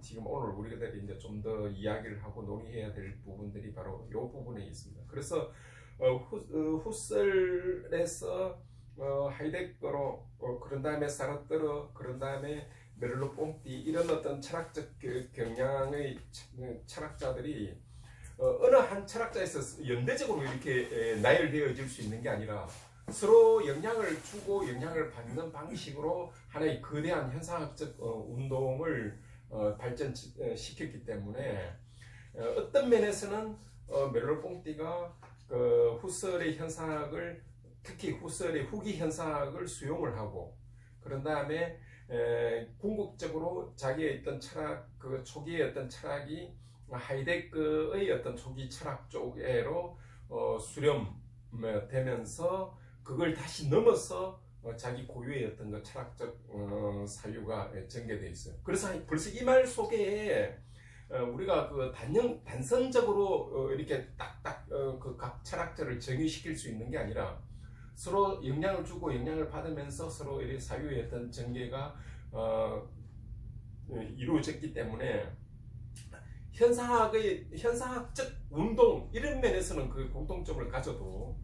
지금 오늘 우리들이 이제 좀 더 이야기를 하고 논의해야 될 부분들이 바로 이 부분에 있습니다. 그래서 후설에서 하이데거로 그런 다음에 사르트르, 그런 다음에 메를로 뽕띠, 이런 어떤 철학적 경향의 철학자들이 어느 한 철학자에서 연대적으로 이렇게 나열되어질 수 있는 게 아니라 서로 영향을 주고 영향을 받는 방식으로 하나의 거대한 현상학적 운동을 발전시켰기 때문에 어떤 면에서는 메를로 뽕띠가 그 후설의 현상학을, 특히 후설의 후기 현상학을 수용을 하고, 그런 다음에 궁극적으로 자기의 어떤 철학, 그 초기의 어떤 철학이 하이데거의 어떤 초기 철학 쪽으로 수렴되면서 그걸 다시 넘어서 자기 고유의 어떤 그 철학적 사유가 전개되어 있어요. 그래서 벌써 이 말 속에 우리가 그 단선적으로 이렇게 딱딱 그 각 철학자를 정의시킬 수 있는 게 아니라 서로 영향을 주고 영향을 받으면서 서로 이렇게 사유의 어떤 전개가 이루어졌기 때문에 현상학적 운동 이런 면에서는 그 공통점을 가져도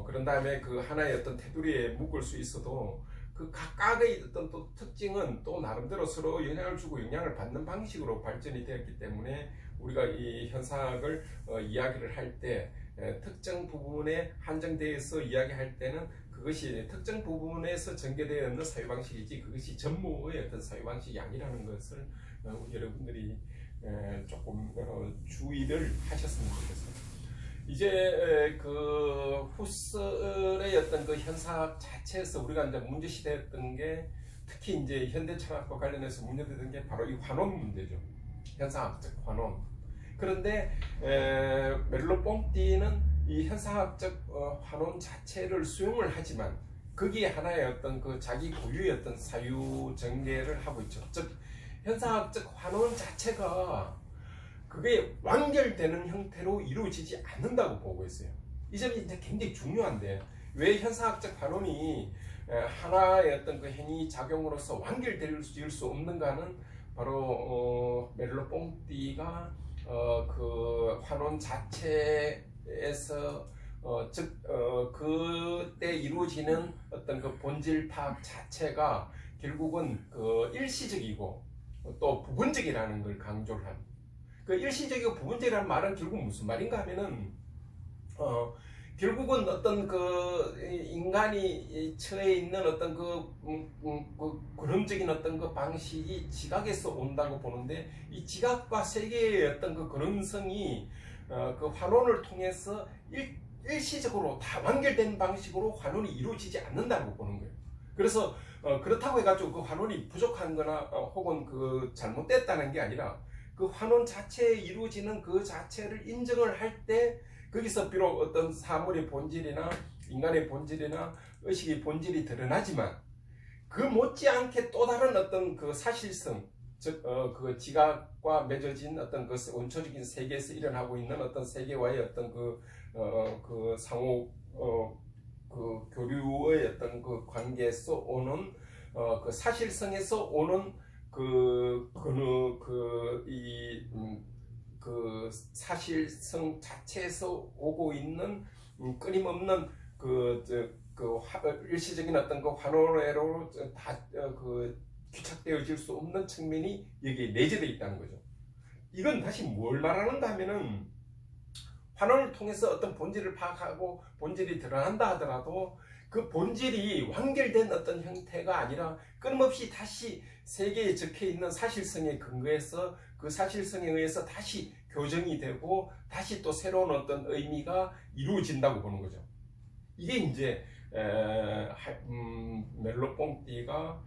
그런 다음에 그 하나의 어떤 테두리에 묶을 수 있어도 그 각각의 어떤 또 특징은 또 나름대로 서로 영향을 주고 영향을 받는 방식으로 발전이 되었기 때문에 우리가 이 현상학을 이야기를 할 때 특정 부분에 한정되어서 이야기할 때는 그것이 특정 부분에서 전개되어 있는 사유방식이지 그것이 전무의 어떤 사유방식이 아니라는 것을 여러분들이 조금 주의를 하셨으면 좋겠습니다. 이제 그 후설의 어떤 그 현상학 자체에서 우리가 이제 문제시됐던 게, 특히 이제 현대 철학과 관련해서 문제되던 게 바로 이 환원 문제죠. 현상학적 환원. 그런데 메를로 뽕띠는 이 현상학적 환원 자체를 수용을 하지만 거기에 하나의 어떤 그 자기 고유의 어떤 사유 전개를 하고 있죠. 즉 현상학적 환원 자체가 그게 완결되는 형태로 이루어지지 않는다고 보고 있어요. 이 점이 이제 굉장히 중요한데, 왜 현상학적 환원이 하나의 어떤 그 행위 작용으로서 완결될 수 없는가는 바로 메를로 뽕띠가 그 환원 자체에서 즉 그때 이루어지는 어떤 그 본질 파악 자체가 결국은 그 일시적이고 또 부분적이라는 걸 강조를 합니다. 그 일시적이고 부분적이라는 말은 결국 무슨 말인가 하면은 결국은 어떤 그 인간이 처해 있는 어떤 그 근원적인 어떤 그 방식이 지각에서 온다고 보는데, 이 지각과 세계의 어떤 그 근원성이 그 환원을 통해서 일시적으로 다 완결된 방식으로 환원이 이루어지지 않는다고 보는 거예요. 그래서 그렇다고 해가지고 그 환원이 부족한 거나 혹은 그 잘못됐다는 게 아니라 그 환원 자체에 이루어지는 그 자체를 인정을 할 때 거기서 비록 어떤 사물의 본질이나 인간의 본질이나 의식의 본질이 드러나지만 그 못지않게 또 다른 어떤 그 사실성, 즉 그 지각과 맺어진 어떤 그 원초적인 세계에서 일어나고 있는 어떤 세계와의 어떤 그 상호 그 교류의 어떤 그 관계에서 오는 그 사실성에서 오는 그 사실성 자체에서 오고 있는 끊임없는 일시적인 어떤 그 환원회로 귀착되어질 수 없는 측면이 여기에 내재되어 있다는 거죠. 이건 다시 뭘 말하는가 하면은, 환원을 통해서 어떤 본질을 파악하고 본질이 드러난다 하더라도 그 본질이 완결된 어떤 형태가 아니라 끊임없이 다시 세계에 적혀있는 사실성에 근거해서 그 사실성에 의해서 다시 교정이 되고 다시 또 새로운 어떤 의미가 이루어진다고 보는 거죠. 이게 이제 메를로 뽕띠가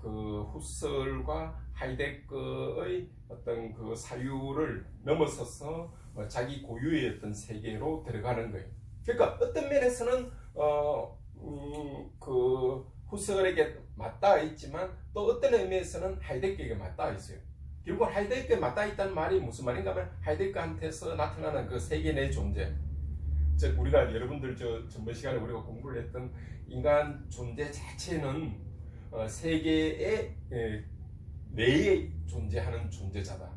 그 후설과 하이데거의 어떤 그 사유를 넘어서서 자기 고유의 어떤 세계로 들어가는 거예요. 그러니까 어떤 면에서는 그 후설에게 맞닿아 있지만 또 어떤 의미에서는 하이데거에게 맞닿아 있어요. 결국 하이데거에 맞닿아 있다는 말이 무슨 말인가 하면, 하이데거한테서 나타나는 그 세계 내 존재, 즉 우리가 여러분들 전번 시간에 우리가 공부를 했던 인간 존재 자체는 세계의 내에 존재하는 존재자다.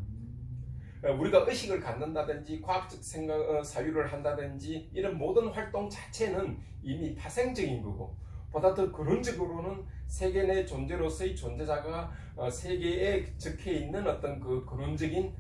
우리가 의식을 갖는다든지 과학적 생각, 사유를 한다든지 이런 모든 활동 자체는 이미 파생적인 거고, 보다 더 근원적으로는 세계 내 존재로서의 존재자가 세계에 적혀 있는 어떤 그 근원적인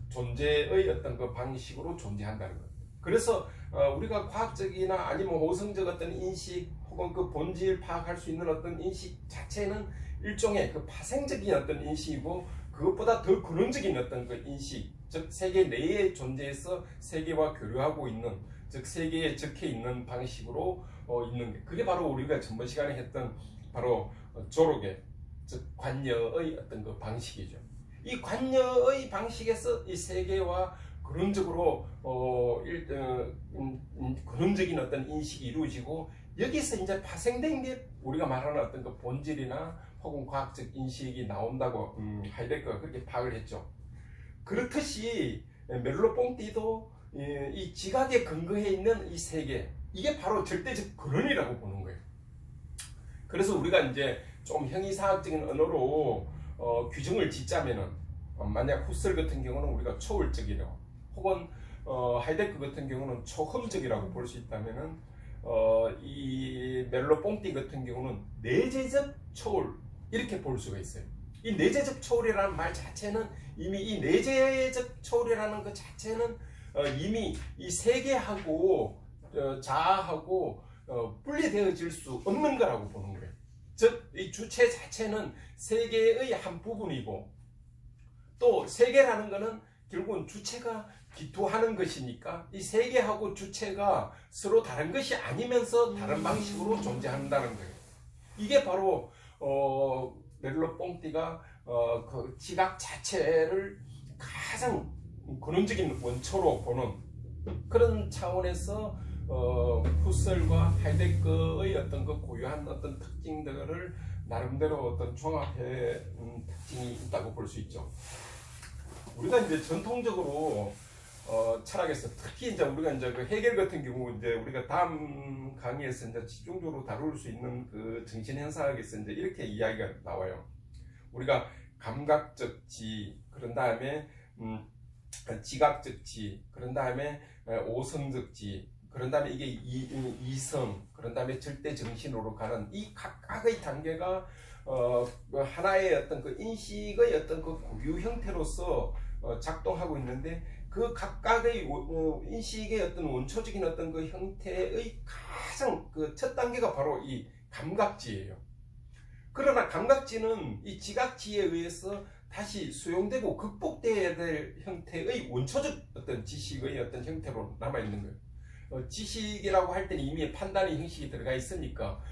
존재의 어떤 그 방식으로 존재한다는 것. 그래서 우리가 과학적이나 아니면 호성적 어떤 인식 혹은 그 본질 파악할 수 있는 어떤 인식 자체는 일종의 그 파생적인 어떤 인식이고, 그것보다 더 근원적인 어떤 그 인식, 즉 세계 내의 존재에서 세계와 교류하고 있는, 즉 세계에 적혀 있는 방식으로 있는 게, 그게 바로 우리가 전번 시간에 했던 바로 조록의, 즉 관여의 어떤 그 방식이죠. 이 관여의 방식에서 이 세계와 근원적으로 근원적인 어떤 인식이 이루어지고, 여기서 이제 파생된 게 우리가 말하는 어떤 그 본질이나 혹은 과학적 인식이 나온다고 하이데거가 그렇게 파악을 했죠. 그렇듯이 멜로뽕띠도 이 지각에 근거해 있는 이 세계, 이게 바로 절대적 근원이라고 보는 거예요. 그래서 우리가 이제 좀 형이사학적인 언어로 규정을 짓자면은, 만약 후설 같은 경우는 우리가 초월적이라고, 혹은 하이데거 같은 경우는 초험적이라고 볼 수 있다면은, 이 멜로뽕띠 같은 경우는 내재적 초월, 이렇게 볼 수가 있어요. 이 내재적 초월이라는 말 자체는, 이미 이 내재적 초월이라는 것 자체는 이미 이 세계하고 자아하고 분리되어질 수 없는 거라고 보는 거예요. 즉 이 주체 자체는 세계의 한 부분이고, 또 세계라는 것은 결국은 주체가 기투하는 것이니까 이 세계하고 주체가 서로 다른 것이 아니면서 다른 방식으로 존재한다는 거예요. 이게 바로 멜로뽕띠가 그 지각 자체를 가장 근원적인 원초로 보는 그런 차원에서 후설과 하이데거의 어떤 그 고유한 어떤 특징들을 나름대로 어떤 종합해 특징이 있다고 볼 수 있죠. 우리가 이제 전통적으로 철학에서 특히 이제 우리가 이제 그 해겔 같은 경우, 이제 우리가 다음 강의에서 이제 집중적으로 다룰 수 있는 그 정신현상학에서 이제 이렇게 이야기가 나와요. 우리가 감각적 지, 그런 다음에 지각적 지, 그런 다음에 오성적 지, 그런 다음에 이게 이성, 그런 다음에 절대 정신으로 가는 이 각각의 단계가 하나의 어떤 그 인식의 어떤 그 고유 형태로서 작동하고 있는데, 그 각각의 인식의 어떤 원초적인 어떤 그 형태의 가장 그 첫 단계가 바로 이 감각지예요. 그러나 감각지는 이 지각지에 의해서 다시 수용되고 극복되어야 될 형태의 원초적 어떤 지식의 어떤 형태로 남아있는 거예요. 지식이라고 할 때는 이미 판단의 형식이 들어가 있으니까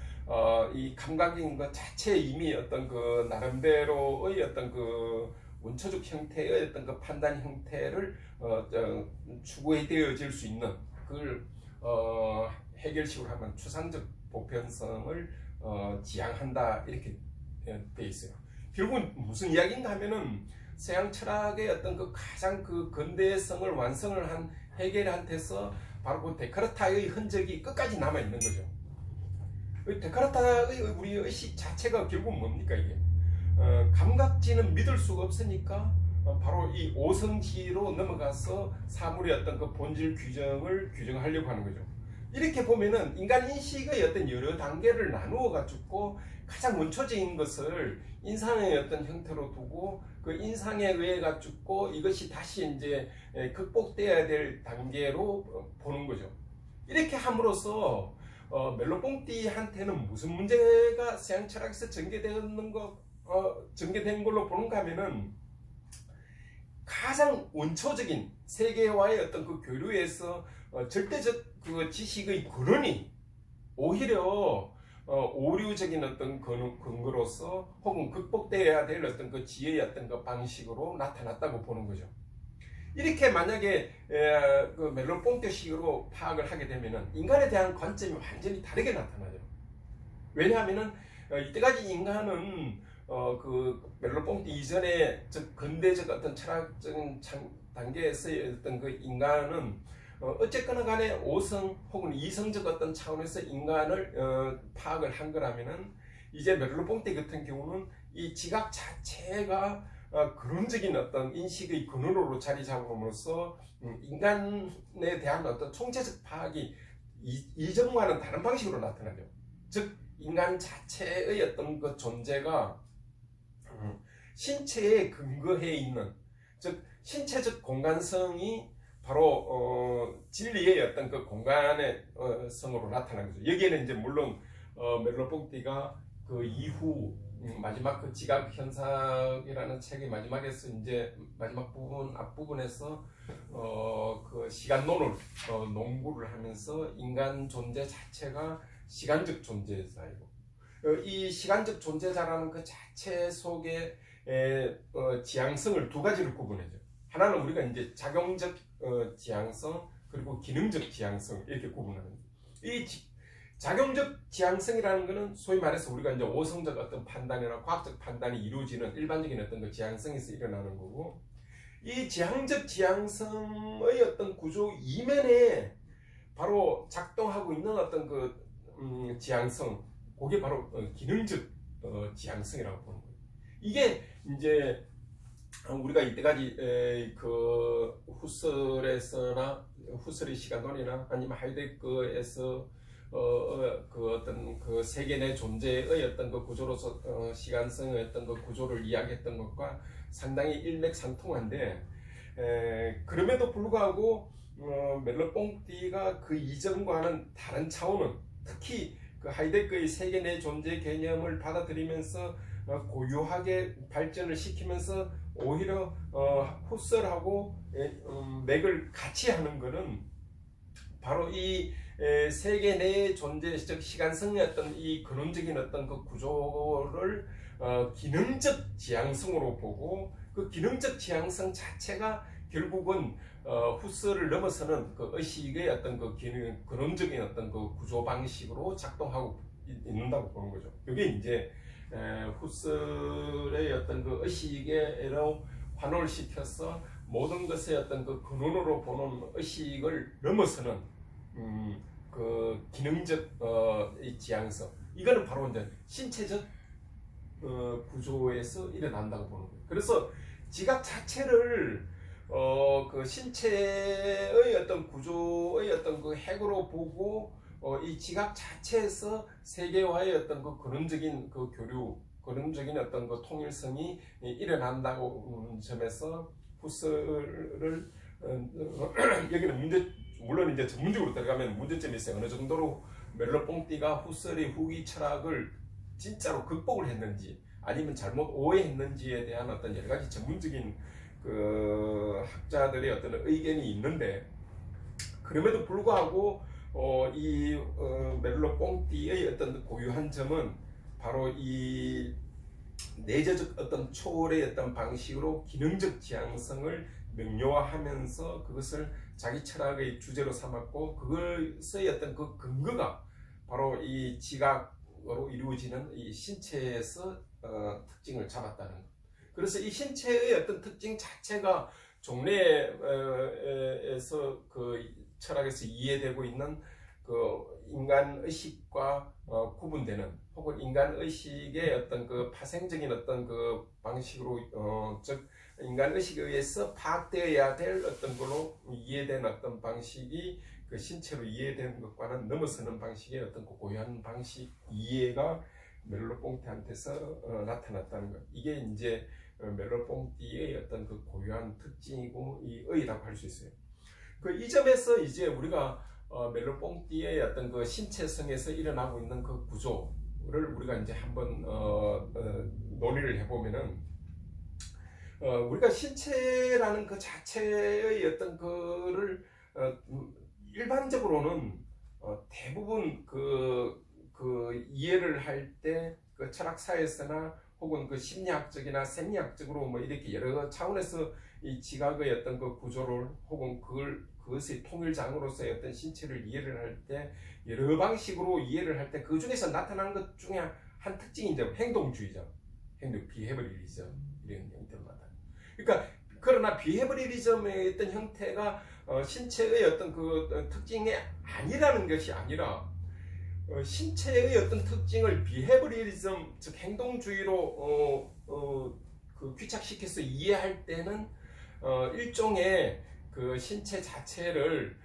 이 감각인 것 자체에 이미 어떤 그 나름대로의 어떤 그 원초적 형태의 어떤 그 판단 형태를 추구해 되어질 수 있는, 그걸 해결식으로 하면 추상적 보편성을 지향한다, 이렇게 돼 있어요. 결국은 무슨 이야기인가 하면은 서양 철학의 어떤 그 가장 그 근대성을 완성을 한 해겔한테서 바로 그 데카르타의 흔적이 끝까지 남아 있는 거죠. 데카르타의 우리 의식 자체가 결국 뭡니까 이게? 감각지는 믿을 수가 없으니까 바로 이 오성지로 넘어가서 사물의 어떤 그 본질 규정을 규정하려고 하는 거죠. 이렇게 보면은 인간 인식의 어떤 여러 단계를 나누어 가지고 가장 원초적인 것을 인상의 어떤 형태로 두고, 그 인상에 의해 가지고 이것이 다시 이제 극복돼야 될 단계로 보는 거죠. 이렇게 함으로써 멜로뽕띠한테는 무슨 문제가 서양 철학에서 전개된 걸로 보는가 하면은, 가장 원초적인 세계와의 어떤 그 교류에서 절대적 그 지식의 근원이 오히려 오류적인 어떤 근거로서 혹은 극복되어야 될 어떤 그 지혜의 어떤 그 방식으로 나타났다고 보는 거죠. 이렇게 만약에 그 멜로뽕띠식으로 파악을 하게 되면은 인간에 대한 관점이 완전히 다르게 나타나죠. 왜냐하면은 이때까지 인간은 그 멜로뽕띠 이전에 즉 근대적 어떤 철학적인 단계에서의 어떤 그 인간은 어쨌거나 간에 오성 혹은 이성적 어떤 차원에서 인간을 파악을 한 거라면은, 이제 멜로뽕띠 같은 경우는 이 지각 자체가 근원적인 어떤 인식의 근원으로 자리 잡음으로써 인간에 대한 어떤 총체적 파악이 이전과는 다른 방식으로 나타나죠. 즉 인간 자체의 어떤 그 존재가 신체에 근거해 있는, 즉 신체적 공간성이 바로 진리의 어떤 그 공간의 성으로 나타나는 거죠. 여기에는 이제 물론 멜로뽕티가 그 이후 마지막 그 지각 현상이라는 책의 마지막에서 이제 마지막 부분 앞부분에서 그 시간론을 농구를 하면서 인간 존재 자체가 시간적 존재자이고 이 시간적 존재자라는 그 자체 속에 지향성을 두 가지로 구분해죠. 하나는 우리가 이제 작용적 지향성 그리고 기능적 지향성 이렇게 구분하는 거예요. 이 작용적 지향성이라는 것은 소위 말해서 우리가 이제 오성적 어떤 판단이나 과학적 판단이 이루어지는 일반적인 어떤 그 지향성에서 일어나는 거고, 이 지향적 지향성의 어떤 구조 이면에 바로 작동하고 있는 어떤 그 지향성, 그게 바로 기능적 지향성이라고 보는 거예요. 이게 이제 우리가 이때까지 그 후설의 시간론이나 아니면 하이데거에서 그 어떤 그 세계 내 존재의 어떤 그 구조로서 시간성의 어떤 그 구조를 이야기했던 것과 상당히 일맥상통한데, 그럼에도 불구하고 멜로뽕티가 그 이전과는 다른 차원은, 특히 그 하이데거의 세계 내 존재 개념을 받아들이면서 고유하게 발전을 시키면서 오히려 후설하고 맥을 같이 하는 것은 바로 이 세계 내의 존재적 시간성의 어떤 이 근원적인 어떤 그 구조를 기능적 지향성으로 보고, 그 기능적 지향성 자체가 결국은 후설을 넘어서는 그 의식의 어떤 그 근원적인 어떤 그 구조 방식으로 작동하고 있는다고 보는 거죠. 이게 이제 후설의 어떤 그 의식에로 환호를 시켜서 모든 것의 어떤 그 근원으로 보는 의식을 넘어서는 그 기능적 지향성, 이거는 바로 이제 신체적 구조에서 일어난다고 보는 거예요. 그래서 지각 자체를 그 신체의 어떤 구조의 어떤 그 핵으로 보고 이 지각 자체에서 세계와의 어떤 그 근원적인 그 교류, 근원적인 어떤 그 통일성이 일어난다고 점에서 후설을 여기는 물론 이제 전문적으로 들어가면 문제점이 있어요. 어느 정도로 멜로뽕티가 후설의 후기 철학을 진짜로 극복을 했는지 아니면 잘못 오해했는지에 대한 어떤 여러 가지 전문적인 그 학자들의 어떤 의견이 있는데, 그럼에도 불구하고 이 멜로뽕티의 어떤 고유한 점은 바로 이 내재적 어떤 초월의 어떤 방식으로 기능적 지향성을 명료화하면서 그것을 자기 철학의 주제로 삼았고, 그것의 어떤 그 근거가 바로 이 지각으로 이루어지는 이 신체에서 특징을 잡았다는 것. 그래서 이 신체의 어떤 특징 자체가 종래에서 그 철학에서 이해되고 있는 그 인간 의식과 구분되는, 혹은 인간 의식의 어떤 그 파생적인 어떤 그 방식으로 즉 인간 의식에 의해서 파악되어야 될 어떤 걸로 이해된 어떤 방식이 그 신체로 이해되는 것과는 넘어서는 방식의 어떤 그 고유한 방식 이해가 멜로뽕티한테서 나타났다는 것. 이게 이제 멜로뽕티의 어떤 그 고유한 특징이고 이 의의라고 할 수 있어요. 그 이 점에서 이제 우리가 멜로뽕티의 어떤 그 신체성에서 일어나고 있는 그 구조를 우리가 이제 한번 논의를 해보면은, 우리가 신체라는 그 자체의 어떤 거를 일반적으로는 대부분 그 이해를 할 때 그 철학사에서나 혹은 그 심리학적이나 생리학적으로 뭐 이렇게 여러 차원에서 이 지각의 어떤 그 구조를 혹은 그것의 통일장으로서의 어떤 신체를 이해를 할 때 여러 방식으로 이해를 할 때 그 중에서 나타나는 것 중에 한 특징이 이제 행동주의죠. 비헤버리리즘 이런 형태로 나타나. 그러니까 그러나 비헤버리리즘의 어떤 형태가 신체의 어떤 그 특징이 아니라는 것이 아니라 신체의 어떤 특징을 비헤버리리즘 즉 행동주의로 그 그 귀착시켜서 이해할 때는 일종의 그 신체 자체를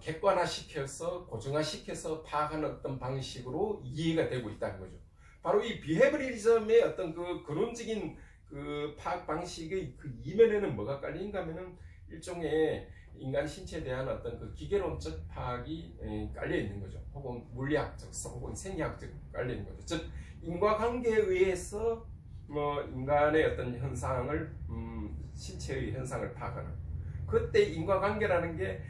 객관화시켜서 고정화시켜서 파악하는 어떤 방식으로 이해가 되고 있다는 거죠. 바로 이 비헤브리즘의 어떤 그 근원적인 그 파악 방식의 그 이면에는 뭐가 깔린가 하면은 일종의 인간 신체에 대한 어떤 그 기계론적 파악이 깔려 있는 거죠. 혹은 물리학적, 혹은 생리학적 깔려 있는 거죠. 즉 인과관계에 의해서 인간의 어떤 현상을 신체의 현상을 파악하는, 그때 인과관계라는 게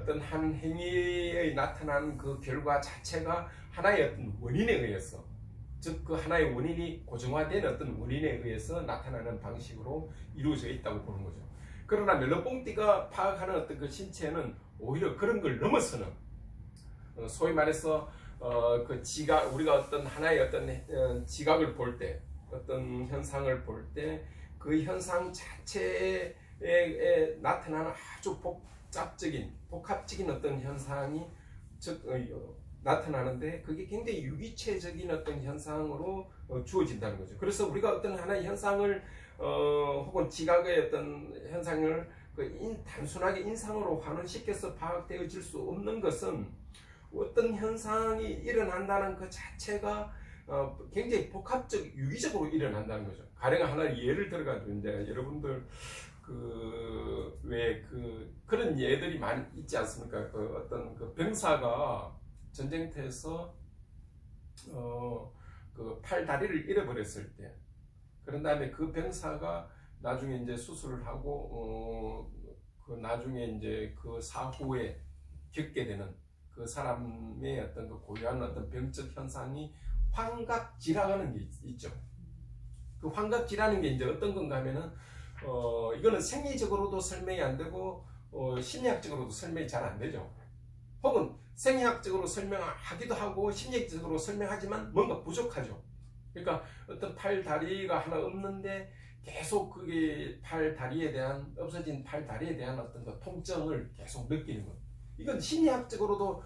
어떤 한 행위에 나타난 그 결과 자체가 하나의 어떤 원인에 의해서, 즉 그 하나의 원인이 고정화된 어떤 원인에 의해서 나타나는 방식으로 이루어져 있다고 보는 거죠. 그러나 멜로뽕띠가 파악하는 어떤 그 신체는 오히려 그런 걸 넘어서는, 소위 말해서 그 지각, 우리가 어떤 하나의 어떤 지각을 볼 때, 어떤 현상을 볼 때 그 현상 자체에 나타나는 아주 복합적인 어떤 현상이 즉 나타나는데, 그게 굉장히 유기체적인 어떤 현상으로 주어진다는 거죠. 그래서 우리가 어떤 하나의 현상을 혹은 지각의 어떤 현상을 단순하게 인상으로 환원시켜서 파악되어질 수 없는 것은, 어떤 현상이 일어난다는 그 자체가 굉장히 복합적, 유기적으로 일어난다는 거죠. 가령 하나의 예를 들어가지고, 이제 여러분들 그런 예들이 많이 있지 않습니까? 그 어떤 그 병사가 전쟁터에서 그 팔 다리를 잃어버렸을 때, 그런 다음에 그 병사가 나중에 이제 수술을 하고 그 나중에 이제 그 사후에 겪게 되는 그 사람의 어떤 그 고유한 어떤 병적 현상이 환각지라는 게 있죠. 그 환각지라는 게 이제 어떤 건가 하면은 이거는 생리적으로도 설명이 안 되고 심리학적으로도 설명이 잘 안 되죠. 혹은 생리학적으로 설명하기도 하고 심리학적으로 설명하지만 뭔가 부족하죠. 그러니까 어떤 팔 다리가 하나 없는데 계속 그게 없어진 팔 다리에 대한 어떤 그 통증을 계속 느끼는 것. 이건 심리학적으로도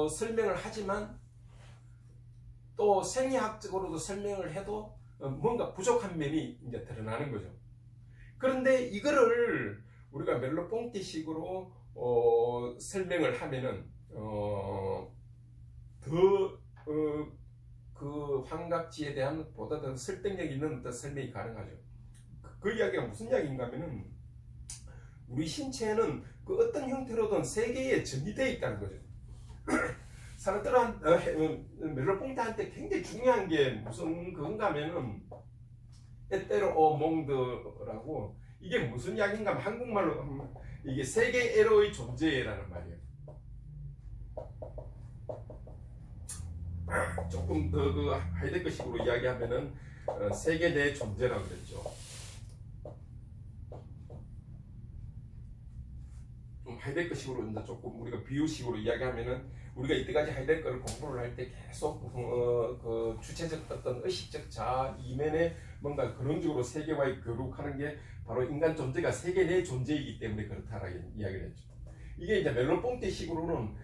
설명을 하지만 또 생리학적으로도 설명을 해도 뭔가 부족한 면이 이제 드러나는 거죠. 그런데 이거를 우리가 멜로뽕띠식으로 설명을 하면은 그 환각지에 대한 보다 더 설득력 있는 어떤 설명이 가능하죠. 그 이야기가 무슨 이야기인가 하면은, 우리 신체는 그 어떤 형태로든 세계에 정의되어 있다는 거죠. 사람들은 멜로뽕띠한테 굉장히 중요한 게 무슨 그건가 하면은 에테로몽드라고, 이게 무슨 이야기인가 하면 한국말로 하면 이게 세계에로의 존재라는 말이에요. 조금 더 그 하이데거식으로 이야기하면은 세계 내 존재라고 그랬죠. 좀 하이데거식으로 이제 조금 우리가 비유식으로 이야기하면은, 우리가 이때까지 하이데거를 공부를 할 때 계속 그 주체적 어떤 의식적 자아 이면에 뭔가 근원적으로 세계와의 교류하는 게 바로 인간 존재가 세계 내 존재이기 때문에 그렇다라고 이야기를 했죠. 이게 이제 멜로뽕띠식으로는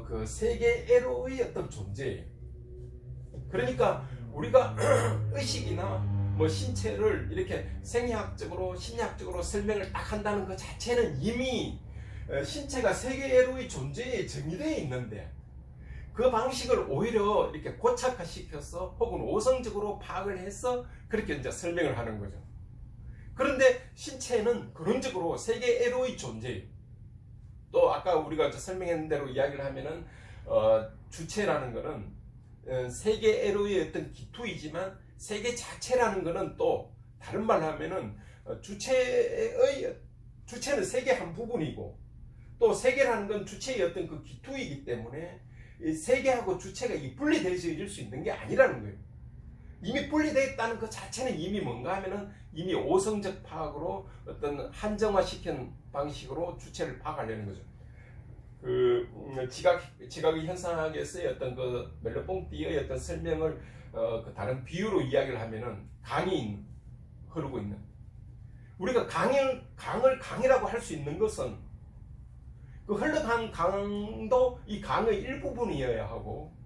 그 세계에로의 어떤 존재예요. 그러니까 우리가 의식이나 뭐 신체를 이렇게 생리학적으로 심리학적으로 설명을 딱 한다는 것 자체는 이미 신체가 세계에로의 존재에 정의되어 있는데, 그 방식을 오히려 이렇게 고착화시켜서 혹은 오성적으로 파악을 해서 그렇게 이제 설명을 하는 거죠. 그런데 신체는 근원적으로 세계에로의 존재예요. 또 아까 우리가 설명한 대로 이야기를 하면은 주체라는 거는 세계에로의 어떤 기투이지만, 세계 자체라는 거는 또 다른 말로 하면은 주체는 세계 한 부분이고, 또 세계라는 건 주체의 어떤 그 기투이기 때문에 세계하고 주체가 분리되어질 수 있는 게 아니라는 거예요. 이미 분리되어 있다는 그 자체는 이미 뭔가 하면은 이미 오성적 파악으로 어떤 한정화시킨 방식으로 주체를 파악하려는 거죠. 그 지각의 현상학에서의 어떤 그 멜로뽕띠의 어떤 설명을 그 다른 비유로 이야기를 하면은 강이 흐르고 있는, 우리가 강을 강이라고 할 수 있는 것은 그 흘러간 강도 이 강의 일부분이어야 하고,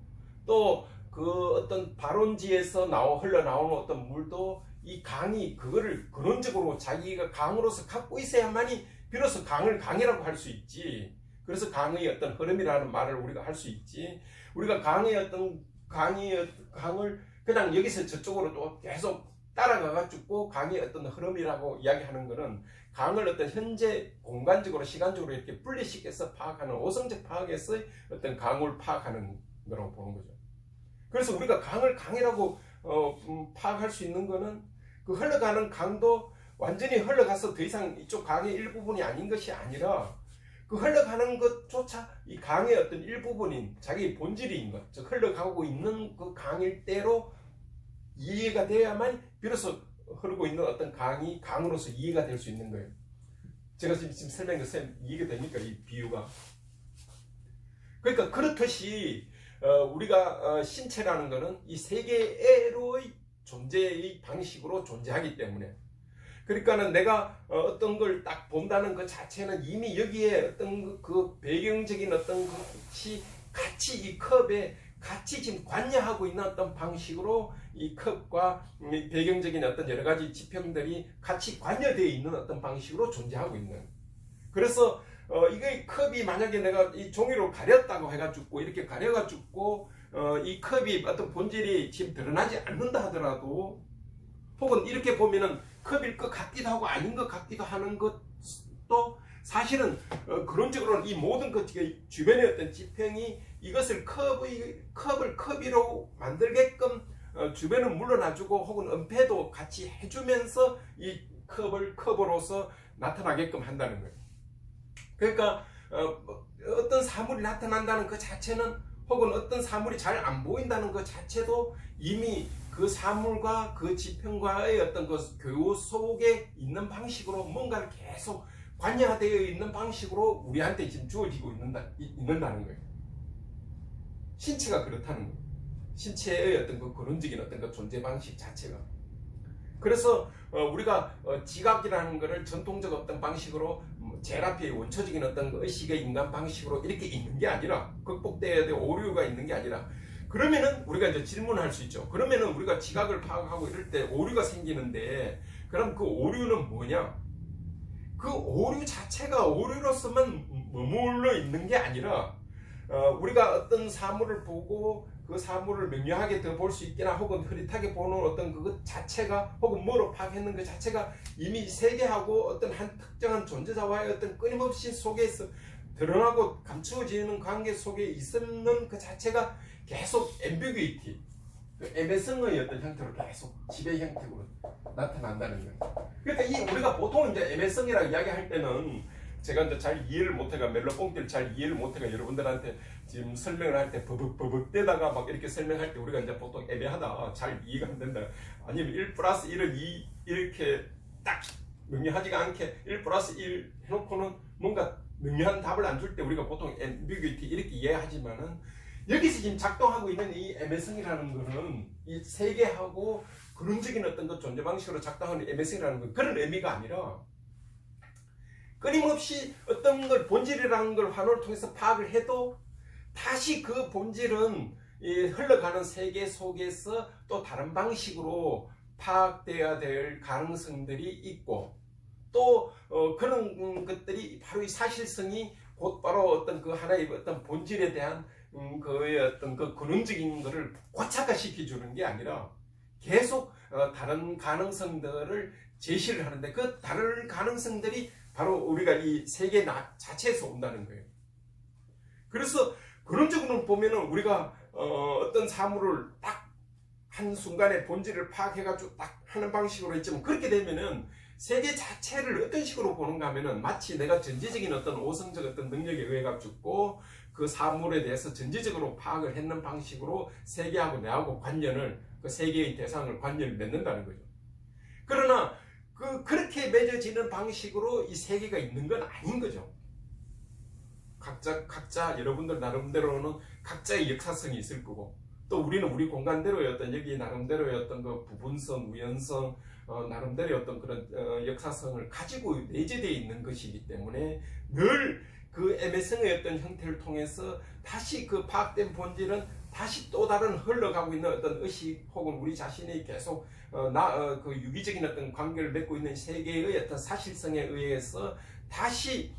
또 그 어떤 발원지에서 흘러나오는 어떤 물도 이 강이 그거를 근원적으로 자기가 강으로서 갖고 있어야만이 비로소 강을 강이라고 할 수 있지. 그래서 강의 어떤 흐름이라는 말을 우리가 할 수 있지. 우리가 강의 어떤 강을 그냥 여기서 저쪽으로 또 계속 따라가가지고 강의 어떤 흐름이라고 이야기하는 것은 강을 어떤 현재 공간적으로 시간적으로 이렇게 분리시켜서 파악하는 오성적 파악에서 어떤 강을 파악하는 거라고 보는 거죠. 그래서 우리가 강을 강이라고 파악할 수 있는 거는 그 흘러가는 강도 완전히 흘러가서 더 이상 이쪽 강의 일부분이 아닌 것이 아니라 그 흘러가는 것조차 이 강의 어떤 일부분인 자기 본질인 것, 즉 흘러가고 있는 그 강일 대로 이해가 돼야만 비로소 흐르고 있는 어떤 강이 강으로서 이해가 될 수 있는 거예요. 제가 지금 설명해서 이해가 됩니까? 이 비유가. 그러니까 그렇듯이 우리가 신체라는 것은 이 세계의 존재의 방식으로 존재하기 때문에, 그러니까는 내가 어떤 걸 딱 본다는 그 자체는 이미 여기에 어떤 그 배경적인 어떤 것이 같이 이 컵에 같이 지금 관여하고 있는 어떤 방식으로 이 컵과 배경적인 어떤 여러 가지 지평들이 같이 관여되어 있는 어떤 방식으로 존재하고 있는. 그래서 이게 컵이 만약에 내가 이 종이로 가렸다고 해가지고 이렇게 가려가지고 이 컵이 어떤 본질이 지금 드러나지 않는다 하더라도, 혹은 이렇게 보면은 컵일 것 같기도 하고 아닌 것 같기도 하는 것도 사실은 그론적으로는 이 모든 것 주변의 어떤 지평이 이것을 컵을 컵이로 만들게끔 주변은 물러나주고 혹은 은폐도 같이 해주면서 이 컵을 컵으로서 나타나게끔 한다는 거예요. 그러니까 어떤 사물이 나타난다는 그 자체는, 혹은 어떤 사물이 잘 안 보인다는 그 자체도 이미 그 사물과 그 지평과의 어떤 그 교우 속에 있는 방식으로 뭔가를 계속 관여되어 있는 방식으로 우리한테 지금 주어지고 있는다는 거예요. 신체가 그렇다는 거예요. 신체의 어떤 그 근원적인 어떤 그 존재 방식 자체가. 그래서 우리가 지각이라는 것을 전통적 어떤 방식으로 제일 앞에 원초적인 어떤 그 의식의 인간 방식으로 이렇게 있는 게 아니라, 극복돼야 될 오류가 있는 게 아니라, 그러면은 우리가 이제 질문할 수 있죠. 그러면은 우리가 지각을 파악하고 이럴 때 오류가 생기는데, 그럼 그 오류는 뭐냐? 그 오류 자체가 오류로서만 머물러 있는 게 아니라, 우리가 어떤 사물을 보고 그 사물을 명료하게 더 볼 수 있거나 혹은 흐릿하게 보는 어떤 그것 자체가, 혹은 뭐로 파악했는 그 자체가 이미 세계하고 어떤 한 특정한 존재자와의 어떤 끊임없이 속에서 드러나고 감추어지는 관계 속에 있는 그 자체가 계속 앰비귀티, 애매성의 어떤 형태로 계속 지배 형태로 나타난다는 거예요. 그러니까 우리가 보통 이제 애매성이라고 이야기할 때는, 제가 이제 잘 이해를 못해가 멜로뽕티를 잘 이해를 못해가 여러분들한테 지금 설명을 할 때 버벅대다가 막 이렇게 설명할 때 우리가 이제 보통 애매하다, 잘 이해가 안 된다, 아니면 1 플러스 1은 2 이렇게 딱 명료하지가 않게 1 플러스 1 해놓고는 뭔가 명료한 답을 안 줄 때 우리가 보통 앰비귀티 이렇게 이해하지만은, 여기서 지금 작동하고 있는 이 애매성이라는 것은 이 세계하고 근원적인 어떤 그 존재 방식으로 작동하는 애매성이라는 건 그런 의미가 아니라, 끊임없이 어떤 걸 본질이라는 걸 환호를 통해서 파악을 해도 다시 그 본질은 이 흘러가는 세계 속에서 또 다른 방식으로 파악되어야 될 가능성들이 있고, 또 그런 것들이 바로 이 사실성이 곧바로 어떤 그 하나의 어떤 본질에 대한 그의 어떤 그 근원적인 것을 고착화시켜 주는 게 아니라 계속 다른 가능성들을 제시를 하는데, 그 다른 가능성들이 바로 우리가 이 세계 자체에서 온다는 거예요. 그래서 그런적으로 보면은 우리가 어떤 사물을 딱 한 순간에 본질을 파악해가지고 딱 하는 방식으로 있지만, 그렇게 되면은 세계 자체를 어떤 식으로 보는가 하면은 마치 내가 전지적인 어떤 오성적 어떤 능력에 의해 가지고 그 사물에 대해서 전지적으로 파악을 했는 방식으로 세계하고 내하고 관련을, 그 세계의 대상을 관련을 맺는다는 거죠. 그러나 그렇게 맺어지는 방식으로 이 세계가 있는 건 아닌 거죠. 각자 여러분들 나름대로는 각자의 역사성이 있을 거고, 또 우리는 우리 공간대로의 어떤 여기 나름대로의 어떤 그 부분성, 우연성, 나름대로의 어떤 그런 역사성을 가지고 내재되어 있는 것이기 때문에 늘 그 애매성의 어떤 형태를 통해서 다시 그 파악된 본질은 다시 또 다른 흘러가고 있는 어떤 의식 혹은 우리 자신이 계속 그 유기적인 어떤 관계를 맺고 있는 세계의 어떤 사실성에 의해서 다시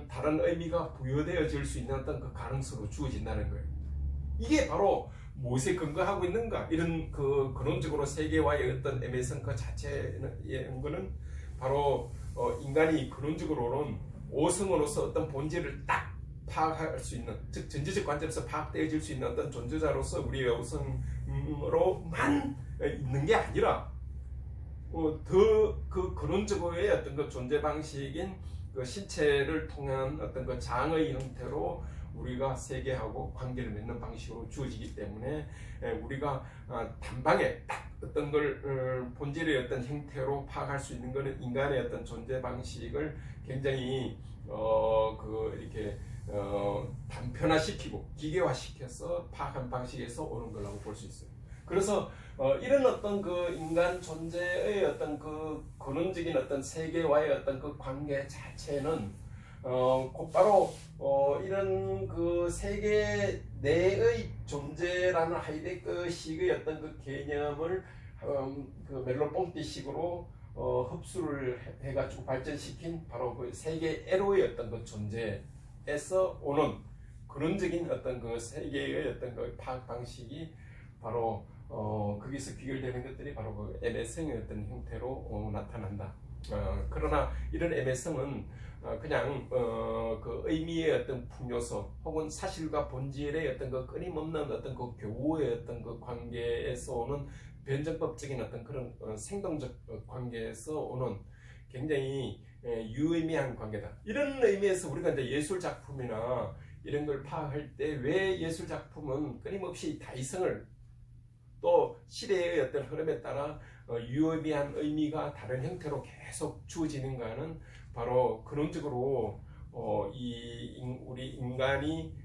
다른 의미가 부여되어질 수 있는 어떤 그 가능성으로 주어진다는 거예요. 이게 바로 무엇에 근거하고 있는가? 이런 그 근원적으로 세계와의 어떤 애매성 그 자체의 거는 바로 인간이 근원적으로는 오성으로서 어떤 본질을 딱 파악할 수 있는, 즉 전제적 관점에서 파악되어질 수 있는 어떤 존재자로서 우리의 오성으로만 있는 게 아니라 더 그 근원적으로의 어떤 그 존재 방식인 그 신체를 통한 어떤 그 장의 형태로 우리가 세계하고 관계를 맺는 방식으로 주어지기 때문에 우리가 단방에 딱 어떤 걸 본질의 어떤 형태로 파악할 수 있는 것은 인간의 어떤 존재 방식을 굉장히 이렇게 단편화시키고 기계화시켜서 파악한 방식에서 오는 거라고 볼 수 있어요. 그래서 이런 어떤 그 인간 존재의 어떤 그 근원적인 어떤 세계와의 어떤 그 관계 자체는 곧바로 이런 그 세계 내의 존재라는 하이데거식의 어떤 그 개념을 그 멜로뽕띠식으로 흡수를 해가지고 발전시킨 바로 그 세계 에로의 어떤 그 존재에서 오는 근원적인 어떤 그 세계의 어떤 그 파악 방식이 바로 거기서 귀결되는 것들이 바로 그 애매성의 어떤 형태로 나타난다. 그러나 이런 애매성은 그냥 그 의미의 어떤 풍요성 혹은 사실과 본질의 어떤 그 끊임없는 어떤 그 교우의 어떤 그 관계에서 오는 변정법적인 어떤 그런 생동적 관계에서 오는 굉장히 유의미한 관계다. 이런 의미에서 우리가 이제 예술 작품이나 이런 걸 파악할 때 왜 예술 작품은 끊임없이 다이성을 또 시대의 어떤 흐름에 따라 유의미한 의미가 다른 형태로 계속 주어지는가는 바로 근원적으로 우리 인간이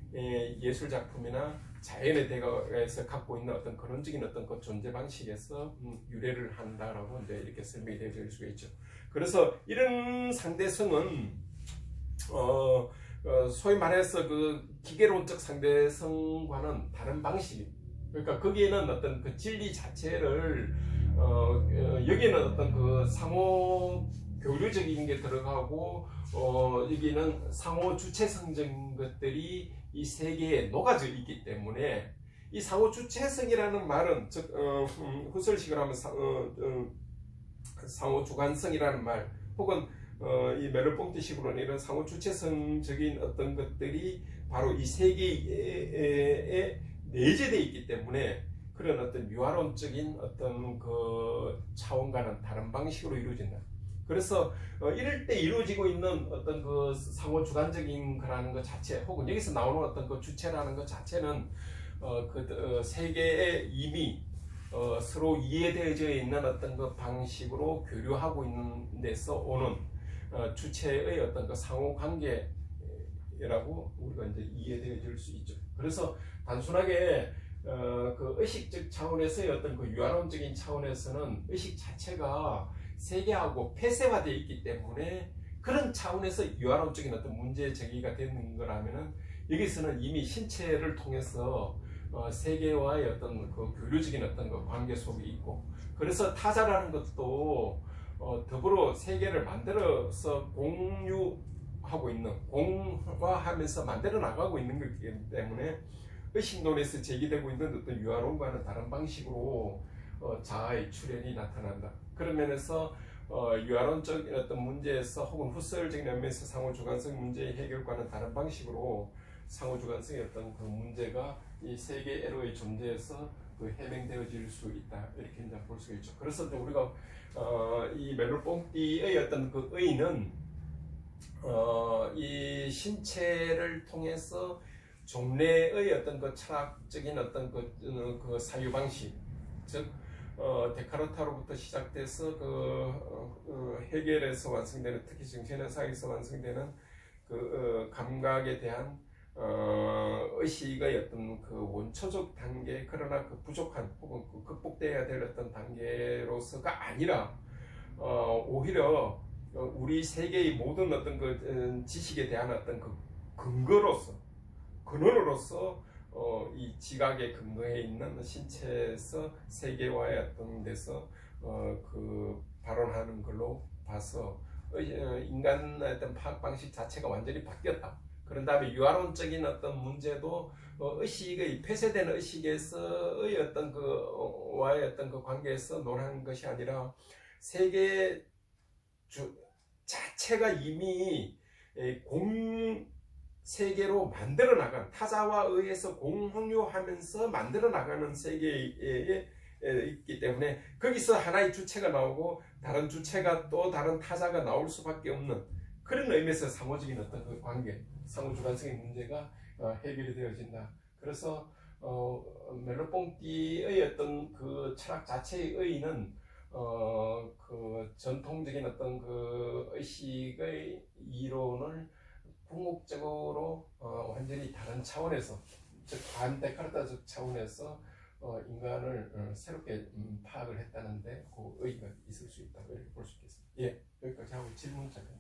예술 작품이나 자연의 대가에서 갖고 있는 어떤 근원적인 어떤 그 존재 방식에서 유래를 한다라고 이제 이렇게 설명이 되어질 수가 있죠. 그래서 이런 상대성은 소위 말해서 그 기계론적 상대성과는 다른 방식입니다. 그러니까 거기에는 어떤 그 진리 자체를 여기는 어떤 그 상호 교류적인 게 들어가고 여기는 상호 주체성적인 것들이 이 세계에 녹아져 있기 때문에 이 상호 주체성이라는 말은 즉 후설식을 하면 상호 주관성이라는 말 혹은 이 메르뽕티식으로는 이런 상호 주체성적인 어떤 것들이 바로 이 세계에 내재되어 있기 때문에 그런 어떤 유화론적인 어떤 그 차원과는 다른 방식으로 이루어진다. 그래서 이럴 때 이루어지고 있는 어떤 그 상호 주관적인 거라는 것 자체 혹은 여기서 나오는 어떤 그 주체라는 것 자체는 세계에 이미 서로 이해되어져 있는 어떤 그 방식으로 교류하고 있는 데서 오는 주체의 어떤 그 상호 관계라고 우리가 이제 이해되어질 수 있죠. 그래서 단순하게 그 의식적 차원에서의 어떤 그 유화론적인 차원에서는 의식 자체가 세계하고 폐쇄화되어 있기 때문에 그런 차원에서 유화론적인 어떤 문제 제기가 되는 거라면은 여기서는 이미 신체를 통해서 세계와의 어떤 그 교류적인 어떤 그 관계 속에 있고 그래서 타자라는 것도 더불어 세계를 만들어서 공유하고 있는 공화하면서 만들어 나가고 있는 거기 때문에 의식론에서 제기되고 있는 어떤 유화론과는 다른 방식으로 자아의 출현이 나타난다. 그런 면에서 유화론적인 어떤 문제에서 혹은 후설적인 면에서 상호주관성 문제의 해결과는 다른 방식으로 상호주관성의 어떤 그 문제가 이 세계 에로의 존재에서 그 해명되어질 수 있다. 이렇게 이제 볼 수가 있죠. 그래서 우리가 이 멜로뽕띠의 어떤 그 의의는 이 신체를 통해서 종래의 어떤 그 철학적인 어떤 그 사유 방식, 즉 데카르타로부터 시작돼서 헤겔에서 완성되는 특히 정신의사에서 완성되는 그 감각에 대한 의식의 어떤 그 원초적 단계 그러나 그 부족한 혹은 그 극복돼야 될 어떤 단계로서가 아니라 오히려 우리 세계의 모든 어떤 그 지식에 대한 어떤 그 근거로서 근원으로서 이 지각에 근거해 있는 신체에서 세계와의 어떤 데서 그 발언하는 걸로 봐서 인간의 어떤 파악 방식 자체가 완전히 바뀌었다. 그런 다음에 유아론적인 어떤 문제도 의식의 폐쇄된 의식에서의 어떤 그와의 어떤 그 관계에서 논하는 것이 아니라 세계 자체가 이미 공 세계로 만들어 나간 타자와 의해서 공용하면서 만들어 나가는 세계에 있기 때문에 거기서 하나의 주체가 나오고 다른 주체가 또 다른 타자가 나올 수밖에 없는 그런 의미에서 상호적인 어떤 그 관계, 상호주관성의 문제가 해결이 되어진다. 그래서 멜로뽕띠의 어떤 그 철학 자체의 의의는 그 전통적인 어떤 그 의식의 이론을 궁극적으로 완전히 다른 차원에서, 즉 반데카르타적 차원에서 인간을 새롭게 파악을 했다는데 그 의의가 있을 수 있다고 이렇게 볼 수 있겠습니다. 예, 여기까지 하고 질문 잠깐.